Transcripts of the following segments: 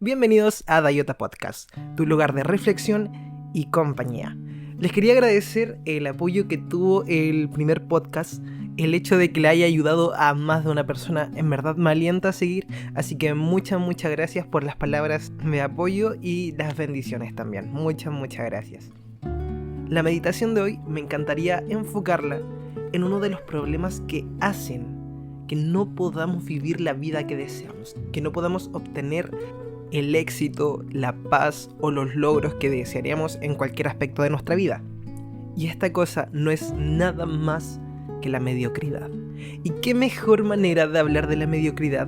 Bienvenidos a Dayota Podcast, tu lugar de reflexión y compañía. Les quería agradecer el apoyo que tuvo el primer podcast, el hecho de que le haya ayudado a más de una persona, en verdad me alienta a seguir, así que muchas gracias por las palabras de apoyo y las bendiciones también, muchas gracias. La meditación de hoy me encantaría enfocarla en uno de los problemas que hacen que no podamos vivir la vida que deseamos, que no podamos obtener el éxito, la paz o los logros que desearíamos en cualquier aspecto de nuestra vida. Y esta cosa no es nada más que la mediocridad. ¿Y qué mejor manera de hablar de la mediocridad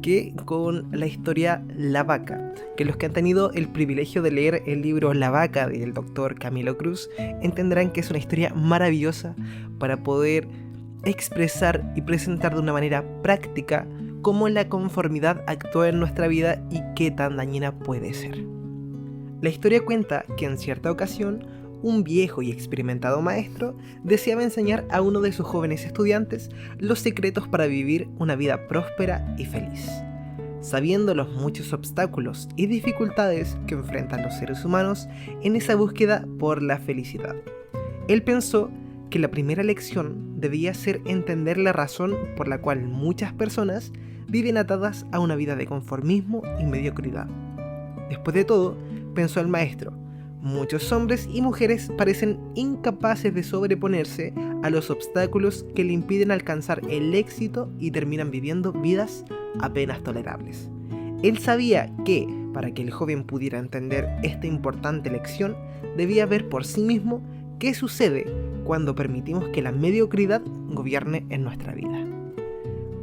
que con la historia La Vaca? Que los que han tenido el privilegio de leer el libro La Vaca del doctor Camilo Cruz entenderán que es una historia maravillosa para poder expresar y presentar de una manera práctica cómo la conformidad actúa en nuestra vida y qué tan dañina puede ser. La historia cuenta que en cierta ocasión, un viejo y experimentado maestro deseaba enseñar a uno de sus jóvenes estudiantes los secretos para vivir una vida próspera y feliz. Sabiendo los muchos obstáculos y dificultades que enfrentan los seres humanos en esa búsqueda por la felicidad, él pensó que la primera lección debía ser entender la razón por la cual muchas personas viven atadas a una vida de conformismo y mediocridad. Después de todo, pensó el maestro, muchos hombres y mujeres parecen incapaces de sobreponerse a los obstáculos que le impiden alcanzar el éxito y terminan viviendo vidas apenas tolerables. Él sabía que, para que el joven pudiera entender esta importante lección, debía ver por sí mismo qué sucede cuando permitimos que la mediocridad gobierne en nuestra vida.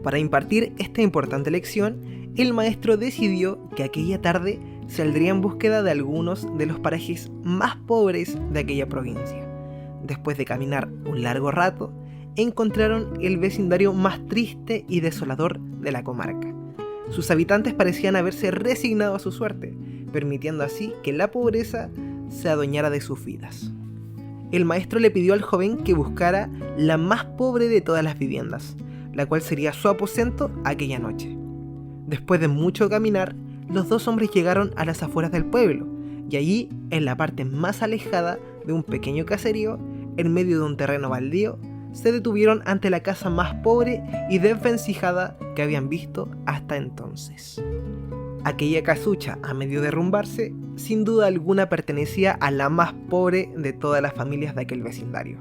Para impartir esta importante lección, el maestro decidió que aquella tarde saldría en búsqueda de algunos de los parajes más pobres de aquella provincia. Después de caminar un largo rato, encontraron el vecindario más triste y desolador de la comarca. Sus habitantes parecían haberse resignado a su suerte, permitiendo así que la pobreza se adueñara de sus vidas. El maestro le pidió al joven que buscara la más pobre de todas las viviendas, la cual sería su aposento aquella noche. Después de mucho caminar, los dos hombres llegaron a las afueras del pueblo, y allí, en la parte más alejada de un pequeño caserío, en medio de un terreno baldío, se detuvieron ante la casa más pobre y desvencijada que habían visto hasta entonces. Aquella casucha, a medio derrumbarse, sin duda alguna pertenecía a la más pobre de todas las familias de aquel vecindario.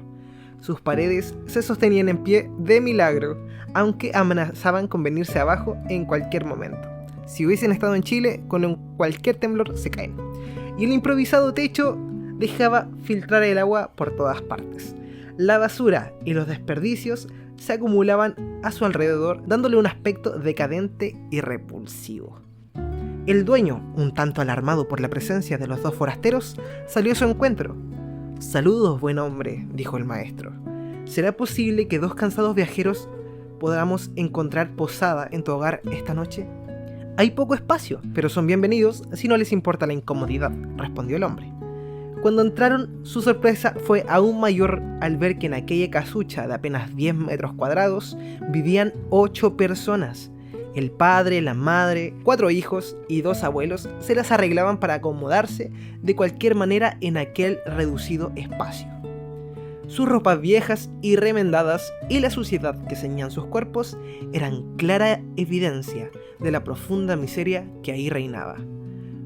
Sus paredes se sostenían en pie de milagro, aunque amenazaban con venirse abajo en cualquier momento. Si hubiesen estado en Chile, con cualquier temblor se caen. Y el improvisado techo dejaba filtrar el agua por todas partes. La basura y los desperdicios se acumulaban a su alrededor, dándole un aspecto decadente y repulsivo. El dueño, un tanto alarmado por la presencia de los dos forasteros, salió a su encuentro. «Saludos, buen hombre», dijo el maestro. «¿Será posible que dos cansados viajeros podamos encontrar posada en tu hogar esta noche?» «Hay poco espacio, pero son bienvenidos si no les importa la incomodidad», respondió el hombre. Cuando entraron, su sorpresa fue aún mayor al ver que en aquella casucha de apenas 10 metros cuadrados vivían 8 personas. El padre, la madre, 4 hijos y 2 abuelos se las arreglaban para acomodarse de cualquier manera en aquel reducido espacio. Sus ropas viejas y remendadas y la suciedad que ceñían sus cuerpos eran clara evidencia de la profunda miseria que ahí reinaba.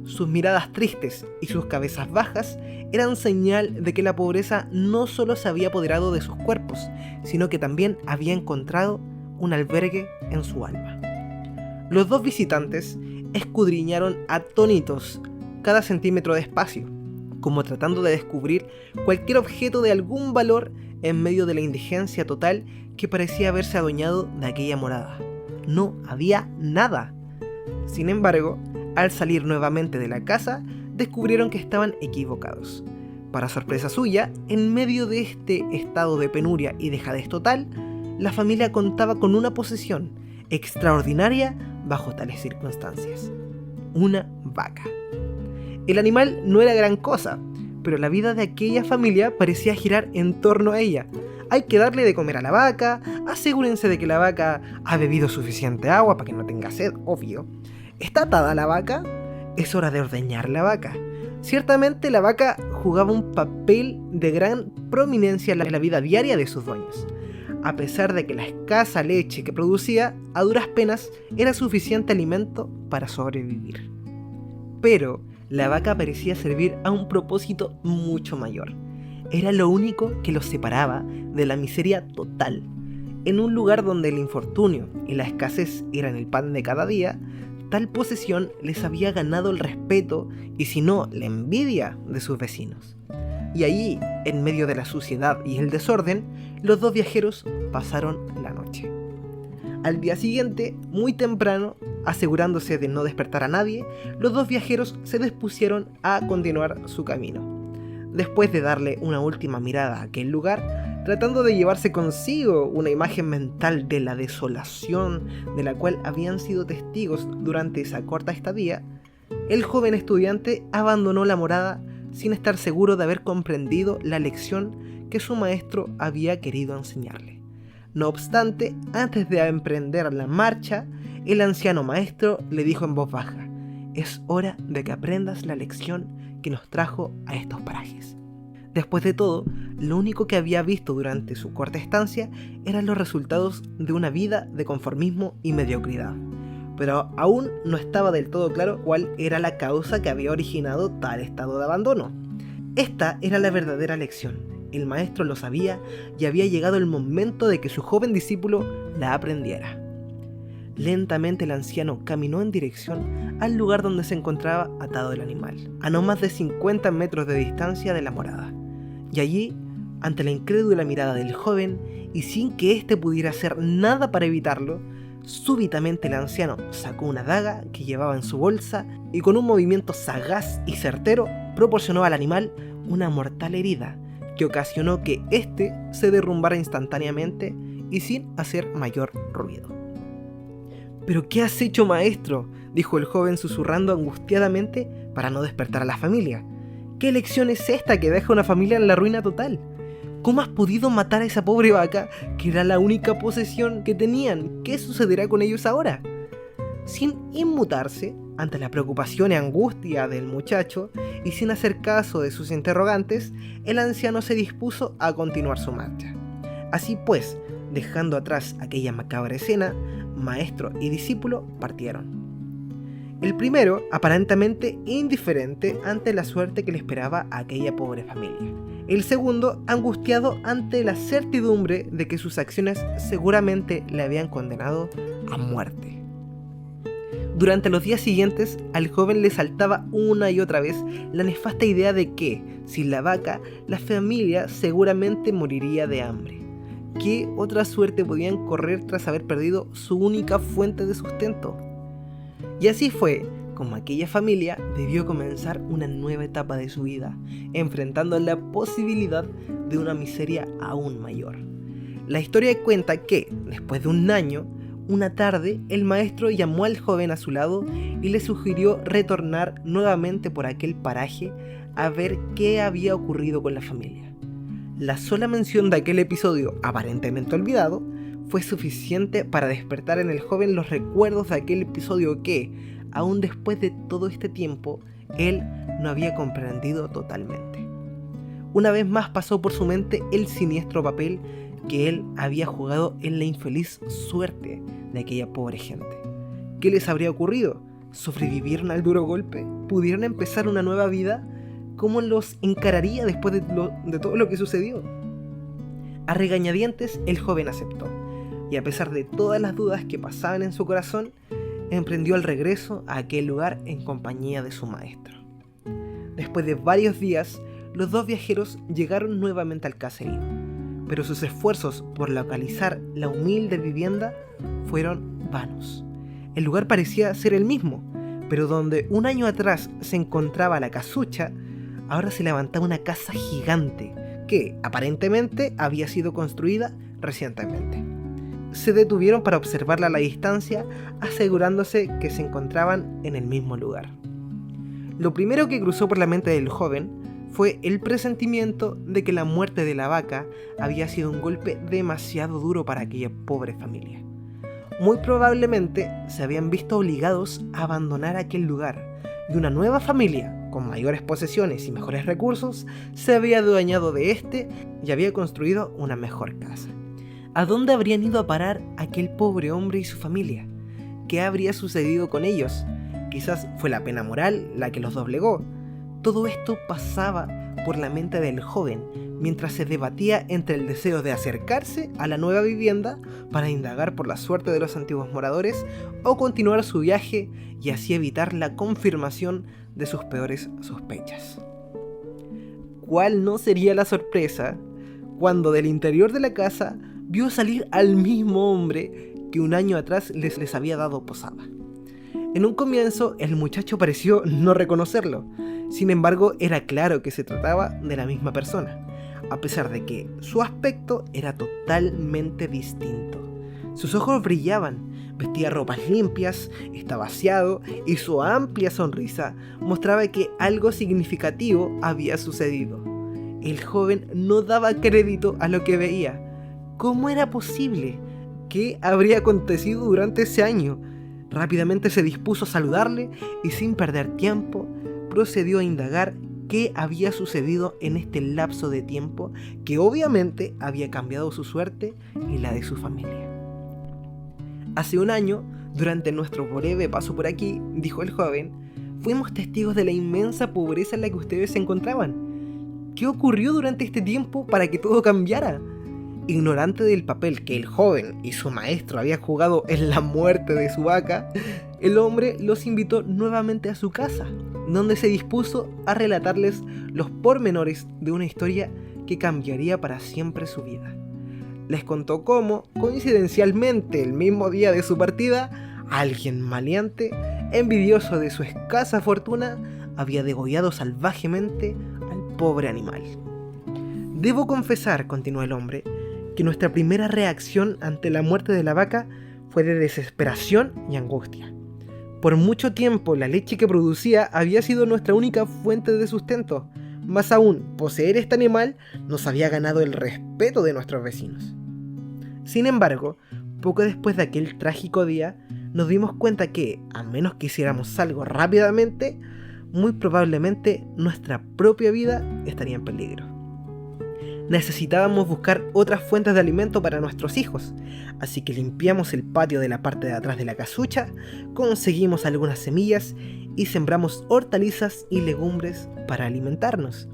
Sus miradas tristes y sus cabezas bajas eran señal de que la pobreza no solo se había apoderado de sus cuerpos, sino que también había encontrado un albergue en su alma. Los dos visitantes escudriñaron atónitos cada centímetro de espacio, como tratando de descubrir cualquier objeto de algún valor en medio de la indigencia total que parecía haberse adueñado de aquella morada. No había nada. Sin embargo, al salir nuevamente de la casa, descubrieron que estaban equivocados. Para sorpresa suya, en medio de este estado de penuria y dejadez total, la familia contaba con una posesión extraordinaria bajo tales circunstancias: una vaca. El animal no era gran cosa, pero la vida de aquella familia parecía girar en torno a ella. Hay que darle de comer a la vaca, asegúrense de que la vaca ha bebido suficiente agua para que no tenga sed, obvio. ¿Está atada la vaca? Es hora de ordeñar la vaca. Ciertamente la vaca jugaba un papel de gran prominencia en la vida diaria de sus dueños. A pesar de que la escasa leche que producía, a duras penas, era suficiente alimento para sobrevivir. Pero la vaca parecía servir a un propósito mucho mayor. Era lo único que los separaba de la miseria total. En un lugar donde el infortunio y la escasez eran el pan de cada día, tal posesión les había ganado el respeto y si no, la envidia de sus vecinos. Y allí, en medio de la suciedad y el desorden, los dos viajeros pasaron la noche. Al día siguiente, muy temprano, asegurándose de no despertar a nadie, los dos viajeros se dispusieron a continuar su camino. Después de darle una última mirada a aquel lugar, tratando de llevarse consigo una imagen mental de la desolación de la cual habían sido testigos durante esa corta estadía, el joven estudiante abandonó la morada sin estar seguro de haber comprendido la lección que su maestro había querido enseñarle. No obstante, antes de emprender la marcha, el anciano maestro le dijo en voz baja: «Es hora de que aprendas la lección que nos trajo a estos parajes». Después de todo, lo único que había visto durante su corta estancia eran los resultados de una vida de conformismo y mediocridad. Pero aún no estaba del todo claro cuál era la causa que había originado tal estado de abandono. Esta era la verdadera lección. El maestro lo sabía y había llegado el momento de que su joven discípulo la aprendiera. Lentamente el anciano caminó en dirección al lugar donde se encontraba atado el animal, a no más de 50 metros de distancia de la morada. Y allí, ante la incrédula mirada del joven, y sin que éste pudiera hacer nada para evitarlo, súbitamente el anciano sacó una daga que llevaba en su bolsa y con un movimiento sagaz y certero proporcionó al animal una mortal herida que ocasionó que éste se derrumbara instantáneamente y sin hacer mayor ruido. «¿Pero qué has hecho, maestro?», dijo el joven susurrando angustiadamente para no despertar a la familia. «¿Qué lección es esta que deja a una familia en la ruina total? ¿Cómo has podido matar a esa pobre vaca que era la única posesión que tenían? ¿Qué sucederá con ellos ahora?». Sin inmutarse ante la preocupación y angustia del muchacho y sin hacer caso de sus interrogantes, el anciano se dispuso a continuar su marcha. Así pues, dejando atrás aquella macabra escena, maestro y discípulo partieron. El primero, aparentemente indiferente ante la suerte que le esperaba a aquella pobre familia. El segundo, angustiado ante la certidumbre de que sus acciones seguramente le habían condenado a muerte. Durante los días siguientes, al joven le saltaba una y otra vez la nefasta idea de que, sin la vaca, la familia seguramente moriría de hambre. ¿Qué otra suerte podían correr tras haber perdido su única fuente de sustento? Y así fue como aquella familia debió comenzar una nueva etapa de su vida, enfrentando la posibilidad de una miseria aún mayor. La historia cuenta que, después de un año, una tarde, el maestro llamó al joven a su lado y le sugirió retornar nuevamente por aquel paraje a ver qué había ocurrido con la familia. La sola mención de aquel episodio aparentemente olvidado fue suficiente para despertar en el joven los recuerdos de aquel episodio que, aún después de todo este tiempo, él no había comprendido totalmente. Una vez más pasó por su mente el siniestro papel que él había jugado en la infeliz suerte de aquella pobre gente. ¿Qué les habría ocurrido? ¿Sobrevivieron al duro golpe? ¿Pudieron empezar una nueva vida? ¿Cómo los encararía después de todo lo que sucedió? A regañadientes, el joven aceptó, y a pesar de todas las dudas que pasaban en su corazón, emprendió el regreso a aquel lugar en compañía de su maestro. Después de varios días, los dos viajeros llegaron nuevamente al caserío, pero sus esfuerzos por localizar la humilde vivienda fueron vanos. El lugar parecía ser el mismo, pero donde un año atrás se encontraba la casucha, ahora se levantaba una casa gigante que aparentemente había sido construida recientemente. Se detuvieron para observarla a la distancia, asegurándose que se encontraban en el mismo lugar. Lo primero que cruzó por la mente del joven fue el presentimiento de que la muerte de la vaca había sido un golpe demasiado duro para aquella pobre familia. Muy probablemente se habían visto obligados a abandonar aquel lugar, y una nueva familia, con mayores posesiones y mejores recursos, se había adueñado de este y había construido una mejor casa. ¿A dónde habrían ido a parar aquel pobre hombre y su familia? ¿Qué habría sucedido con ellos? Quizás fue la pena moral la que los doblegó. Todo esto pasaba por la mente del joven, mientras se debatía entre el deseo de acercarse a la nueva vivienda para indagar por la suerte de los antiguos moradores o continuar su viaje y así evitar la confirmación de sus peores sospechas. ¿Cuál no sería la sorpresa cuando del interior de la casa vio salir al mismo hombre que un año atrás les había dado posada? En un comienzo el muchacho pareció no reconocerlo, sin embargo era claro que se trataba de la misma persona, a pesar de que su aspecto era totalmente distinto. Sus ojos brillaban, vestía ropas limpias, estaba aseado y su amplia sonrisa mostraba que algo significativo había sucedido. El joven no daba crédito a lo que veía. ¿Cómo era posible? ¿Qué habría acontecido durante ese año? Rápidamente se dispuso a saludarle y sin perder tiempo procedió a indagar qué había sucedido en este lapso de tiempo que obviamente había cambiado su suerte y la de su familia. Hace un año, durante nuestro breve paso por aquí, dijo el joven, fuimos testigos de la inmensa pobreza en la que ustedes se encontraban. ¿Qué ocurrió durante este tiempo para que todo cambiara? Ignorante del papel que el joven y su maestro habían jugado en la muerte de su vaca, el hombre los invitó nuevamente a su casa, donde se dispuso a relatarles los pormenores de una historia que cambiaría para siempre su vida. Les contó cómo, coincidencialmente el mismo día de su partida, alguien maleante, envidioso de su escasa fortuna, había degollado salvajemente al pobre animal. Debo confesar, continuó el hombre, que nuestra primera reacción ante la muerte de la vaca fue de desesperación y angustia. Por mucho tiempo la leche que producía había sido nuestra única fuente de sustento. Más aún, poseer este animal nos había ganado el respeto de nuestros vecinos. Sin embargo, poco después de aquel trágico día, nos dimos cuenta que, a menos que hiciéramos algo rápidamente, muy probablemente nuestra propia vida estaría en peligro. Necesitábamos buscar otras fuentes de alimento para nuestros hijos, así que limpiamos el patio de la parte de atrás de la casucha, conseguimos algunas semillas y sembramos hortalizas y legumbres para alimentarnos.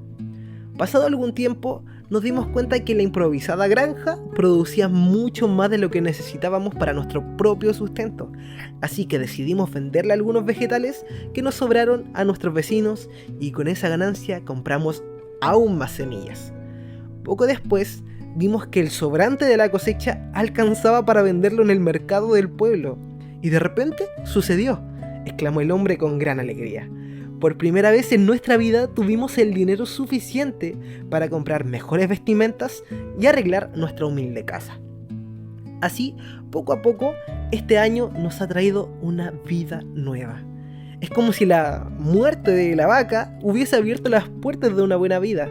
Pasado algún tiempo, nos dimos cuenta que la improvisada granja producía mucho más de lo que necesitábamos para nuestro propio sustento, así que decidimos venderle algunos vegetales que nos sobraron a nuestros vecinos y con esa ganancia compramos aún más semillas. Poco después, vimos que el sobrante de la cosecha alcanzaba para venderlo en el mercado del pueblo. Y de repente sucedió, exclamó el hombre con gran alegría. Por primera vez en nuestra vida tuvimos el dinero suficiente para comprar mejores vestimentas y arreglar nuestra humilde casa. Así, poco a poco, este año nos ha traído una vida nueva. Es como si la muerte de la vaca hubiese abierto las puertas de una buena vida.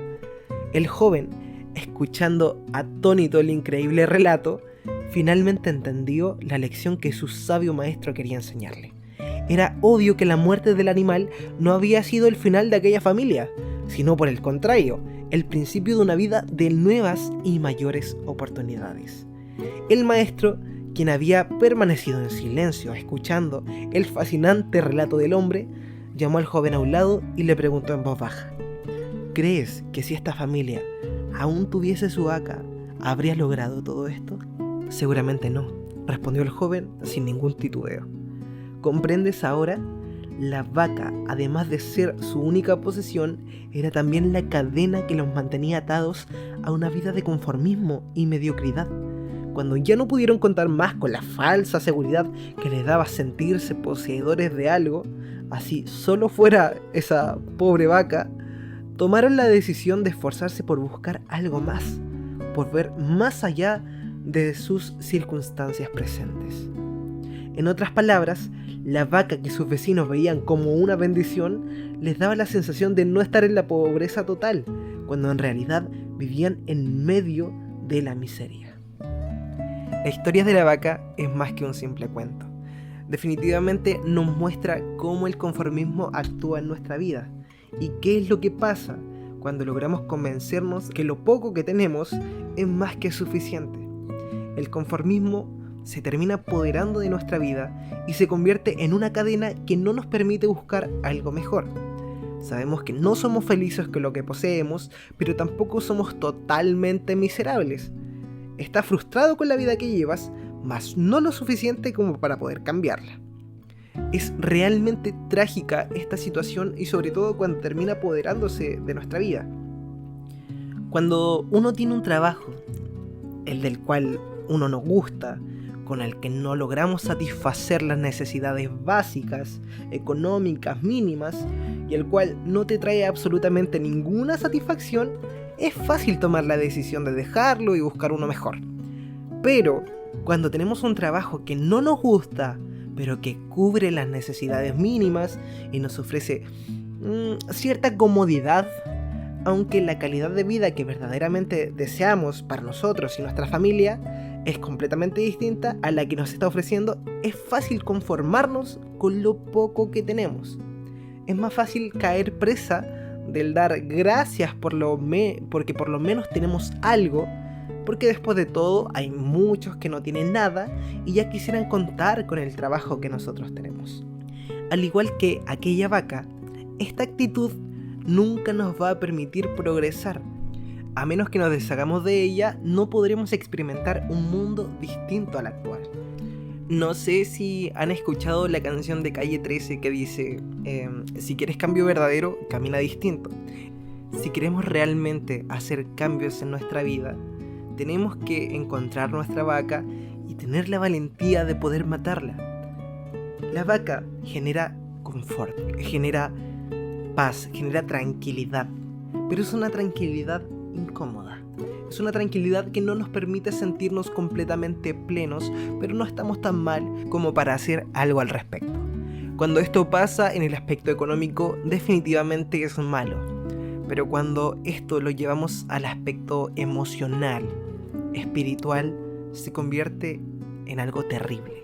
El joven, escuchando atónito el increíble relato, finalmente entendió la lección que su sabio maestro quería enseñarle. Era obvio que la muerte del animal no había sido el final de aquella familia, sino por el contrario, el principio de una vida de nuevas y mayores oportunidades. El maestro, quien había permanecido en silencio escuchando el fascinante relato del hombre, llamó al joven a un lado y le preguntó en voz baja: ¿crees que si esta familia aún tuviese su vaca, habría logrado todo esto? Seguramente no, respondió el joven sin ningún titubeo. ¿Comprendes ahora? La vaca, además de ser su única posesión, era también la cadena que los mantenía atados a una vida de conformismo y mediocridad. Cuando ya no pudieron contar más con la falsa seguridad que les daba sentirse poseedores de algo, así solo fuera esa pobre vaca, tomaron la decisión de esforzarse por buscar algo más, por ver más allá de sus circunstancias presentes. En otras palabras, la vaca que sus vecinos veían como una bendición les daba la sensación de no estar en la pobreza total, cuando en realidad vivían en medio de la miseria. La historia de la vaca es más que un simple cuento. Definitivamente nos muestra cómo el conformismo actúa en nuestra vida y qué es lo que pasa cuando logramos convencernos que lo poco que tenemos es más que suficiente. El conformismo se termina apoderando de nuestra vida y se convierte en una cadena que no nos permite buscar algo mejor. Sabemos que no somos felices con lo que poseemos, pero tampoco somos totalmente miserables. Estás frustrado con la vida que llevas, mas no lo suficiente como para poder cambiarla. Es realmente trágica esta situación y sobre todo cuando termina apoderándose de nuestra vida. Cuando uno tiene un trabajo, el del cual uno nos gusta, con el que no logramos satisfacer las necesidades básicas, económicas, mínimas, y el cual no te trae absolutamente ninguna satisfacción, es fácil tomar la decisión de dejarlo y buscar uno mejor. Pero cuando tenemos un trabajo que no nos gusta, pero que cubre las necesidades mínimas y nos ofrece cierta comodidad, aunque la calidad de vida que verdaderamente deseamos para nosotros y nuestra familia es completamente distinta a la que nos está ofreciendo, es fácil conformarnos con lo poco que tenemos. Es más fácil caer presa del dar gracias porque por lo menos tenemos algo, porque después de todo hay muchos que no tienen nada y ya quisieran contar con el trabajo que nosotros tenemos. Al igual que aquella vaca, esta actitud nunca nos va a permitir progresar. A menos que nos deshagamos de ella, no podremos experimentar un mundo distinto al actual. No sé si han escuchado la canción de Calle 13 que dice, si quieres cambio verdadero, camina distinto. Si queremos realmente hacer cambios en nuestra vida, tenemos que encontrar nuestra vaca y tener la valentía de poder matarla. La vaca genera confort, genera paz, genera tranquilidad, pero es una tranquilidad incómoda. Es una tranquilidad que no nos permite sentirnos completamente plenos, pero no estamos tan mal como para hacer algo al respecto. Cuando esto pasa en el aspecto económico, definitivamente es malo. Pero cuando esto lo llevamos al aspecto emocional, espiritual, se convierte en algo terrible.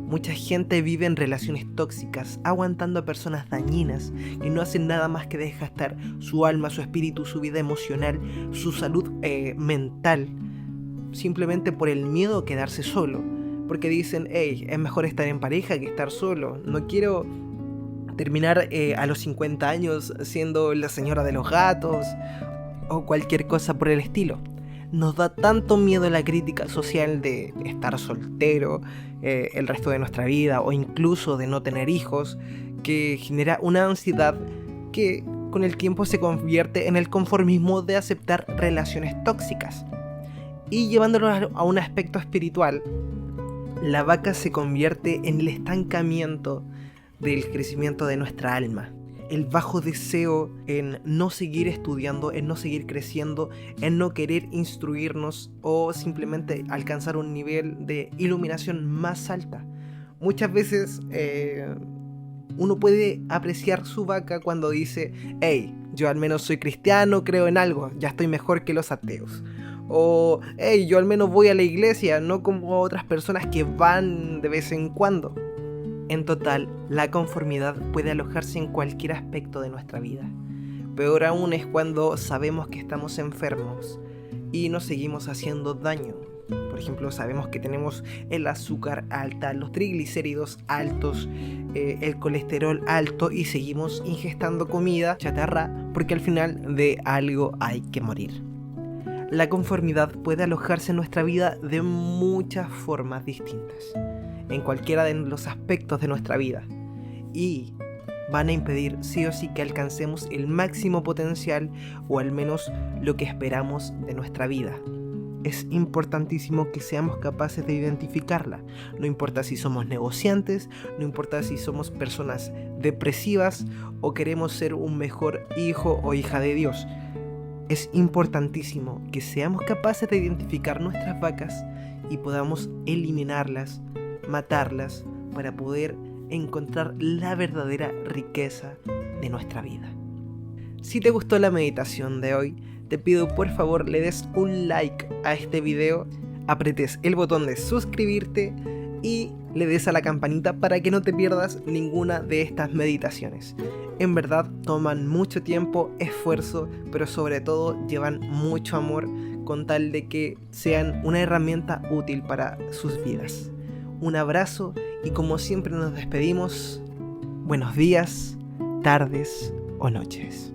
Mucha gente vive en relaciones tóxicas, aguantando a personas dañinas y no hacen nada más que desgastar su alma, su espíritu, su vida emocional, su salud mental, simplemente por el miedo a quedarse solo. Porque dicen, hey, es mejor estar en pareja que estar solo. No quiero terminar a los 50 años siendo la señora de los gatos o cualquier cosa por el estilo. Nos da tanto miedo la crítica social de estar soltero el resto de nuestra vida o incluso de no tener hijos, que genera una ansiedad que con el tiempo se convierte en el conformismo de aceptar relaciones tóxicas. Y llevándolo a un aspecto espiritual, la vaca se convierte en el estancamiento del crecimiento de nuestra alma. El bajo deseo en no seguir estudiando, en no seguir creciendo, en no querer instruirnos o simplemente alcanzar un nivel de iluminación más alta. Muchas veces uno puede apreciar su vaca cuando dice, hey, yo al menos soy cristiano, creo en algo, ya estoy mejor que los ateos. O, hey, yo al menos voy a la iglesia, no como otras personas que van de vez en cuando. En total, la conformidad puede alojarse en cualquier aspecto de nuestra vida. Peor aún es cuando sabemos que estamos enfermos y nos seguimos haciendo daño. Por ejemplo, sabemos que tenemos el azúcar alta, los triglicéridos altos, el colesterol alto y seguimos ingestando comida chatarra porque al final de algo hay que morir. La conformidad puede alojarse en nuestra vida de muchas formas distintas, en cualquiera de los aspectos de nuestra vida, y van a impedir sí o sí que alcancemos el máximo potencial o al menos lo que esperamos de nuestra vida. Es importantísimo que seamos capaces de identificarla. No importa si somos negociantes, no importa si somos personas depresivas o queremos ser un mejor hijo o hija de Dios. Es importantísimo que seamos capaces de identificar nuestras vacas y podamos eliminarlas, matarlas, para poder encontrar la verdadera riqueza de nuestra vida. Si te gustó la meditación de hoy, te pido por favor le des un like a este video, apretes el botón de suscribirte y le des a la campanita para que no te pierdas ninguna de estas meditaciones. En verdad toman mucho tiempo, esfuerzo, pero sobre todo llevan mucho amor con tal de que sean una herramienta útil para sus vidas. Un abrazo y como siempre nos despedimos, buenos días, tardes o noches.